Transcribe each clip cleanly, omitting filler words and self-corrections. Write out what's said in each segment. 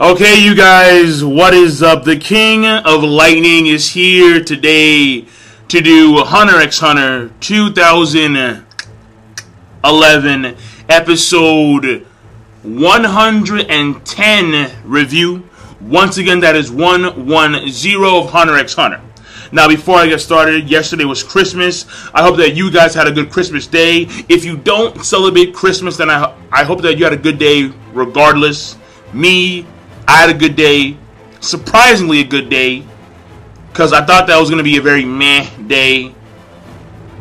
Okay, you guys, what is up? The King of Lightning is here today to do Hunter x Hunter 2011 episode 110 review. Once again, that is 110 of Hunter x Hunter. Now, before I get started, yesterday was Christmas. I hope that you guys had a good Christmas day. If you don't celebrate Christmas, then I hope that you had a good day regardless. Me, I had a good day, surprisingly a good day, because I thought that was going to be a very meh day.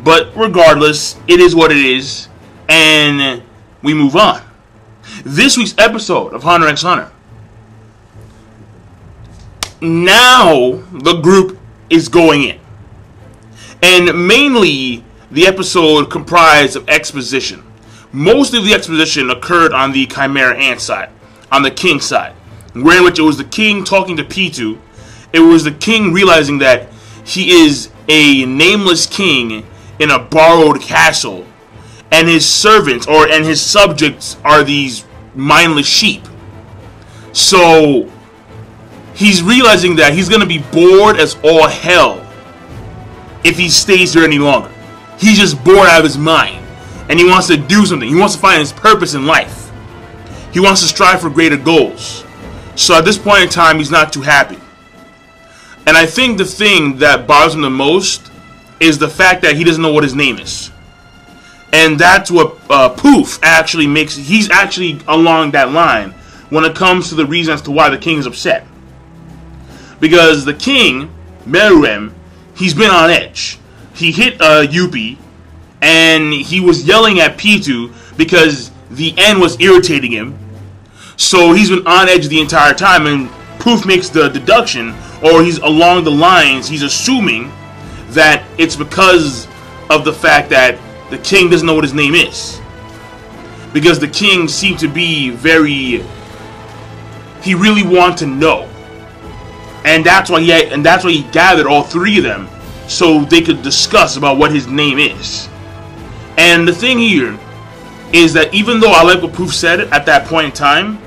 But regardless, it is what it is, and we move on. This week's episode of Hunter x Hunter. Now the group is going in. And mainly, the episode comprised of exposition. Most of the exposition occurred on the Chimera Ant side, on the King side, where in which it was the King talking to P2. It was the King realizing that he is a nameless king in a borrowed castle, and his servants and his subjects are these mindless sheep. So he's realizing that he's going to be bored as all hell if he stays here any longer. He's just bored out of his mind, and he wants to do something. He wants to find his purpose in life. He wants to strive for greater goals. So at this point in time, he's not too happy. And I think the thing that bothers him the most is the fact that he doesn't know what his name is. And that's what Poof actually makes. He's actually along that line when it comes to the reason as to why the king is upset. Because the king, Meruem, he's been on edge. He hit Yuppie, and he was yelling at P2 because the N was irritating him. So he's been on edge the entire time, and Poof makes the deduction, or he's along the lines, he's assuming that it's because of the fact that the king doesn't know what his name is. Because the king seemed to be he really wanted to know. And that's why he gathered all three of them, so they could discuss about what his name is. And the thing here is that even though I like what Poof said at that point in time,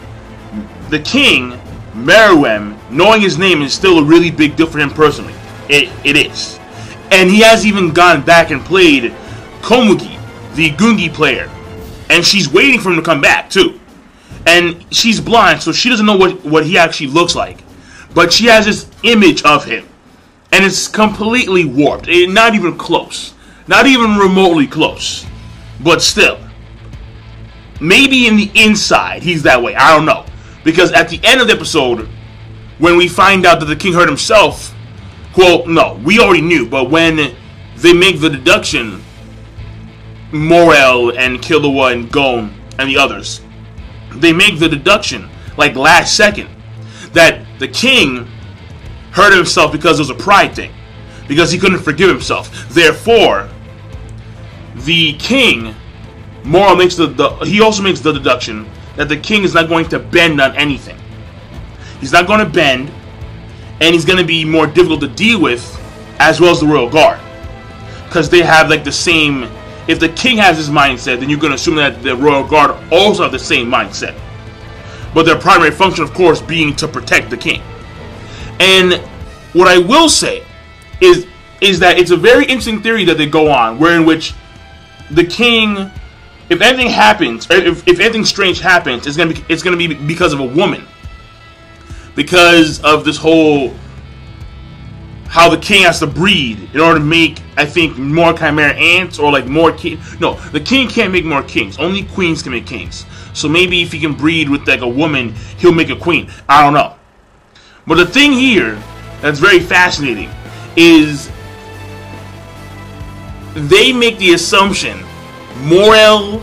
the king, Meruem, knowing his name is still a really big deal for him personally. It is. And he has even gone back and played Komugi, the Gungi player. And she's waiting for him to come back, too. And she's blind, so she doesn't know what he actually looks like. But she has this image of him. And it's completely warped. Not even close. Not even remotely close. But still. Maybe in the inside, he's that way. I don't know. Because at the end of the episode, when we find out that the king hurt himself, well, no, we already knew, but when they make the deduction, Morel and Killua and Gon and the others, they make the deduction, like last second, that the king hurt himself because it was a pride thing, because he couldn't forgive himself. Therefore, the king, Morel makes he also makes the deduction that the king is not going to bend on anything. He's not going to bend, and he's going to be more difficult to deal with, as well as the royal guard, because they have like the same. If the king has this mindset, then you're going to assume that the royal guard also have the same mindset. But their primary function, of course, being to protect the king. And what I will say is that it's a very interesting theory that they go on, where in which the king, if anything happens, if anything strange happens, it's gonna be because of a woman. Because of this whole, how the king has to breed in order to make, I think, more Chimera Ants, or like more king. No, the king can't make more kings. Only queens can make kings. So maybe if he can breed with like a woman, he'll make a queen. I don't know. But the thing here that's very fascinating is they make the assumption Morel,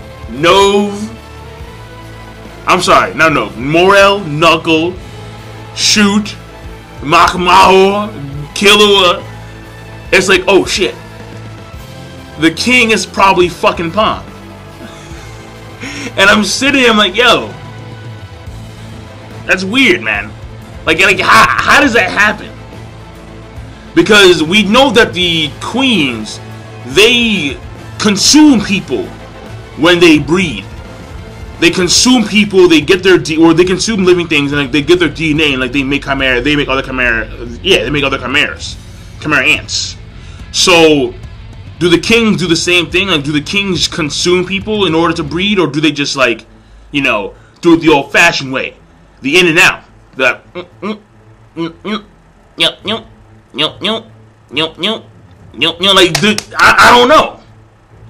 Morel, Knuckle, Shoot, Makamaho, Killua. It's like, oh shit. The king is probably fucking Pom. And I'm sitting here, I'm like, yo, that's weird, man. Like how does that happen? Because we know that the queens, they consume people when they breed. they consume people, they get their or they consume living things, and like they get their DNA, and like they make chimera, they make other chimera, they make other chimeras, chimera ants. So, do the kings do the same thing? Like, do the kings consume people in order to breed, or do they just like, do it the old-fashioned way, the in and out, the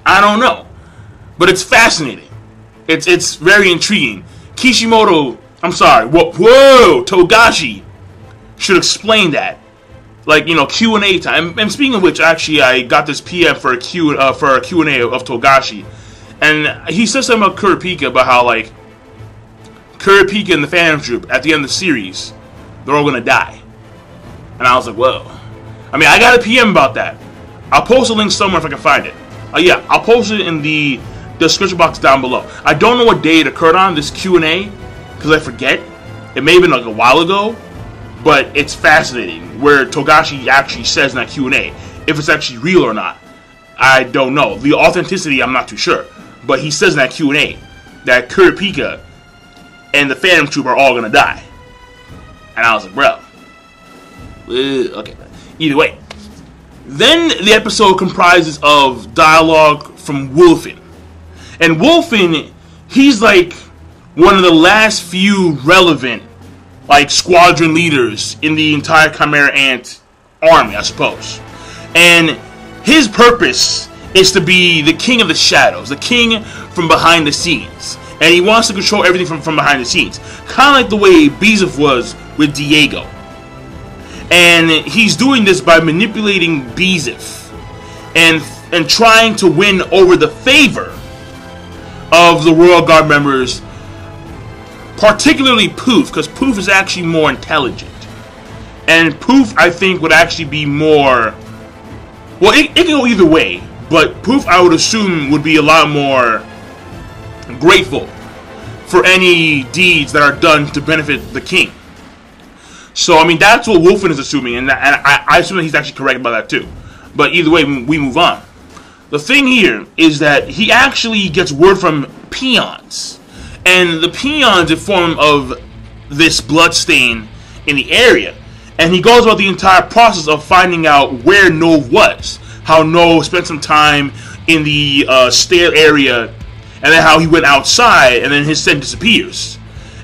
I don't know, but it's fascinating. It's very intriguing. Togashi should explain that. Like, Q&A time. And speaking of which, actually, I got this PM for a Q&A of Togashi. And he says something about Kurapika, about how, like, Kurapika and the Phantom Troop, at the end of the series, they're all gonna die. And I was like, whoa. I mean, I got a PM about that. I'll post a link somewhere if I can find it. I'll post it in the description box down below. I don't know what day it occurred on, this Q&A, because I forget. It may have been like a while ago, but it's fascinating where Togashi actually says in that Q&A. If it's actually real or not, I don't know. The authenticity, I'm not too sure. But he says in that Q&A that Kurapika and the Phantom Troop are all going to die. And I was like, bro. Okay. Either way. Then the episode comprises of dialogue from Wolfen. And Wolfen, he's like one of the last few relevant like squadron leaders in the entire Chimera Ant army, I suppose. And his purpose is to be the king of the shadows, the king from behind the scenes. And he wants to control everything from behind the scenes. Kind of like the way Beezef was with Diego. And he's doing this by manipulating Beezef and trying to win over the favor of the Royal Guard members, particularly Poof, because Poof is actually more intelligent. And Poof, I think, would actually be more... Well, it can go either way, but Poof, I would assume, would be a lot more grateful for any deeds that are done to benefit the king. So, I mean, that's what Wolfen is assuming, and I assume that he's actually correct about that too. But either way, we move on. The thing here is that he actually gets word from peons. And the peons inform him of this bloodstain in the area. And he goes about the entire process of finding out where Nove was. How Nove spent some time in the stair area, and then how he went outside, and then his scent disappears.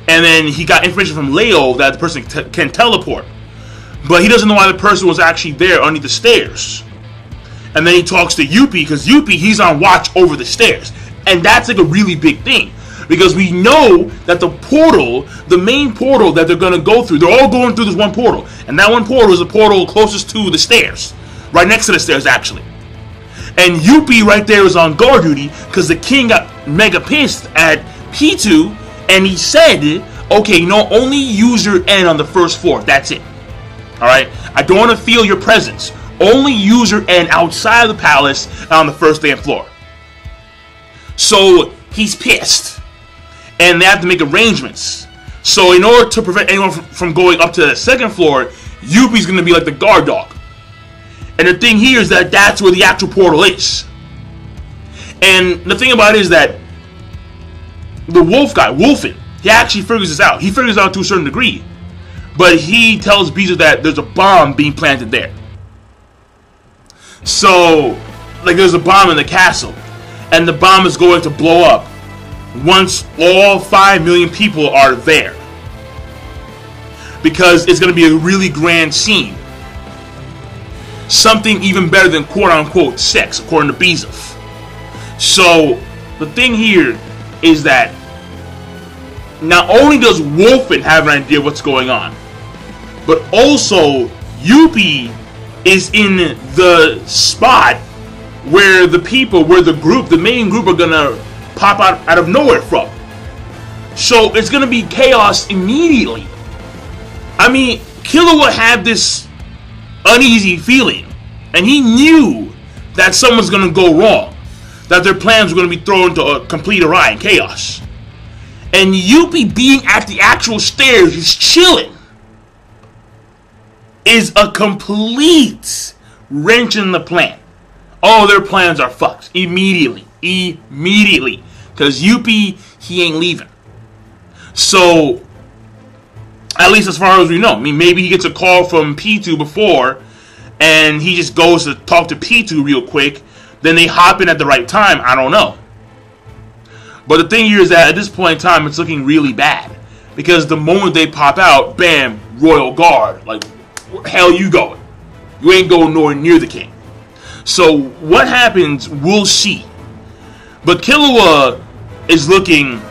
And then he got information from Leo that the person can teleport. But he doesn't know why the person was actually there underneath the stairs. And then he talks to Yuppie, because Yuppie, he's on watch over the stairs. And that's like a really big thing. Because we know that the portal, the main portal that they're going to go through, they're all going through this one portal. And that one portal is the portal closest to the stairs. Right next to the stairs, actually. And Yuppie right there is on guard duty because the king got mega pissed at P2. And he said, okay, only use your N on the first floor. That's it. Alright? I don't want to feel your presence. Only use your N outside of the palace on the first damn floor. So, he's pissed. And they have to make arrangements. So, in order to prevent anyone from going up to the second floor, Yuppie's going to be like the guard dog. And the thing here is that that's where the actual portal is. And the thing about it is that the wolf guy, Wolfen, he actually figures this out. He figures it out to a certain degree. But he tells Beezef that there's a bomb being planted there. So, like there's a bomb in the castle. And the bomb is going to blow up once all 5 million people are there. Because it's going to be a really grand scene. Something even better than quote-unquote sex, according to Beezef. So, the thing here is that not only does Wolfen have an idea of what's going on, but also Yuppie is in the spot where the people, where the main group are gonna pop out of nowhere from. So it's gonna be chaos immediately. I mean, Killua had this uneasy feeling, and he knew that someone's gonna go wrong, that their plans were gonna be thrown into a complete awry and chaos. And Yuppie being at the actual stairs, just chilling, is a complete wrench in the plan. All their plans are fucked. Immediately. Because Yuppie, he ain't leaving. So, at least as far as we know. I mean, maybe he gets a call from P2 before, and he just goes to talk to P2 real quick. Then they hop in at the right time. I don't know. But the thing here is that at this point in time, it's looking really bad. Because the moment they pop out, bam, Royal Guard. Like, where the hell you going? You ain't going nowhere near the king. So, what happens, we'll see. But Killua is looking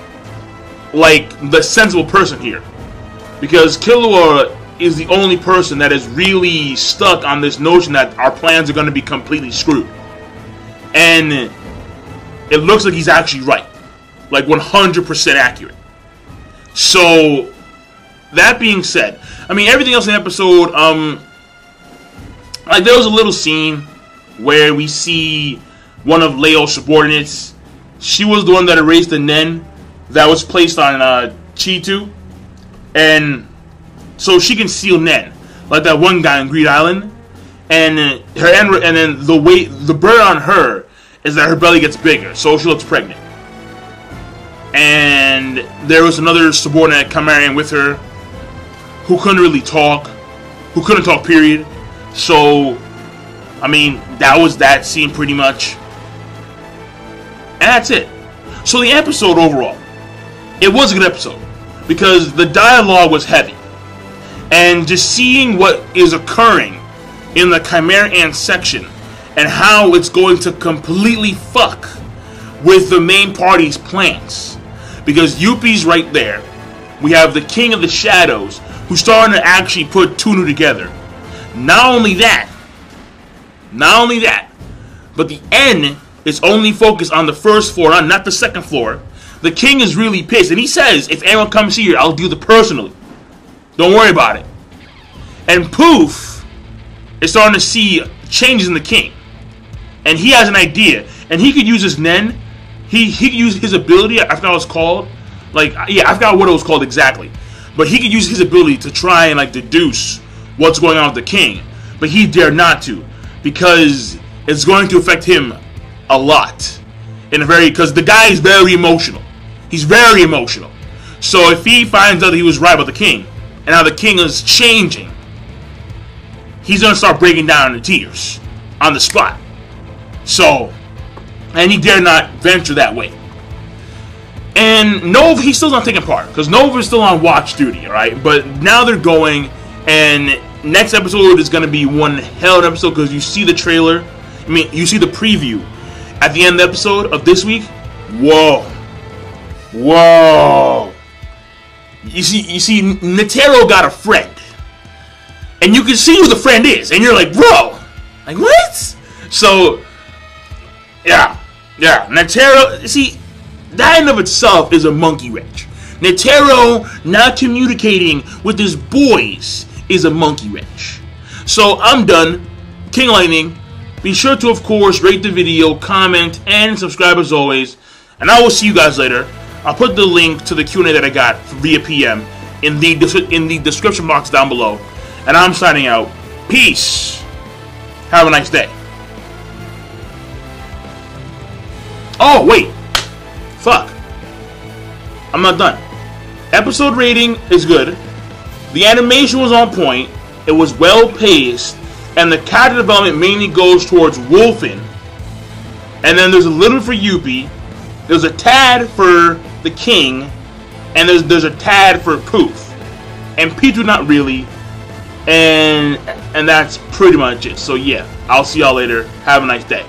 like the sensible person here. Because Killua is the only person that is really stuck on this notion that our plans are going to be completely screwed. And it looks like he's actually right. Like 100% accurate. So, that being said, I mean, everything else in the episode, like there was a little scene where we see one of Leo's subordinates. She was the one that erased the Nen that was placed on Chi-Tu. And so she can steal Nen. Like that one guy on Greed Island. And then the burn on her is that her belly gets bigger. So she looks pregnant. And there was another subordinate Camarian with her who couldn't really talk. Who couldn't talk, period. So, I mean, that was that scene pretty much. And that's it. So the episode overall, it was a good episode. Because the dialogue was heavy. And just seeing what is occurring in the Chimera Ant section and how it's going to completely fuck with the main party's plans. Because Yuppie's right there. We have the King of the Shadows who's starting to actually put Tunu together. Not only that, but the N is only focused on the first floor, not the second floor. The king is really pissed, and he says, if anyone comes here, I'll deal it personally. Don't worry about it. And Poof is starting to see changes in the king. And he has an idea, and he could use his Nen. He could use his ability, I forgot what it's called. Like, yeah, I forgot what it was called exactly. But he could use his ability to try and, like, deduce what's going on with the king. But he dared not to, because it's going to affect him a lot. Because the guy is very emotional. He's very emotional. So if he finds out that he was right about the king, and now the king is changing, he's going to start breaking down in tears on the spot. So, and he dare not venture that way. And Nova, he's still not taking part, because Nova is still on watch duty, alright? But now they're going, and next episode is going to be one hell of an episode, because you see the trailer, you see the preview at the end of the episode of this week. Whoa. You see, Netero got a friend. And you can see who the friend is, and you're like, bro, like, what? So, yeah, Netero, see, that in of itself is a monkey wrench. Netero not communicating with his boys is a monkey wrench. So, I'm done. King Lightning. Be sure to, of course, rate the video, comment, and subscribe as always. And I will see you guys later. I'll put the link to the Q&A that I got via PM in the description box down below. And I'm signing out. Peace. Have a nice day. Oh, wait. Fuck. I'm not done. Episode rating is good. The animation was on point. It was well paced. And the character development mainly goes towards Wolfen. And then there's a little for Yuppie. There's a tad for the king. And there's a tad for Poof. And P2 not really. And that's pretty much it. So yeah, I'll see y'all later. Have a nice day.